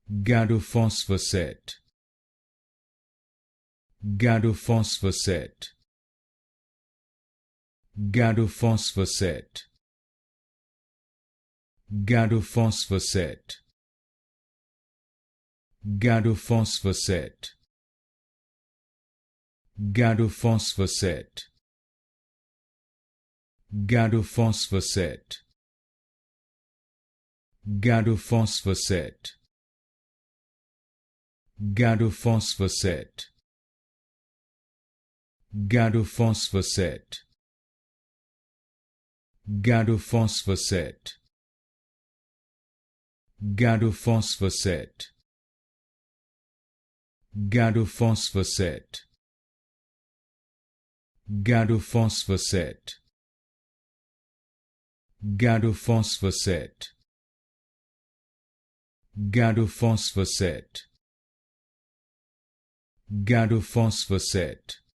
Gadofosveset. Gadofosveset. Gadofosveset. Gadofosveset. Gadofosveset. Gadofosveset. Gadofosveset. Gadofosveset. Gadofosveset. Gadofosveset. Gadofosveset. Gadofosveset. Gadofosveset. Gadofosveset. Gadofosveset. Gadofosveset. Gadofosveset.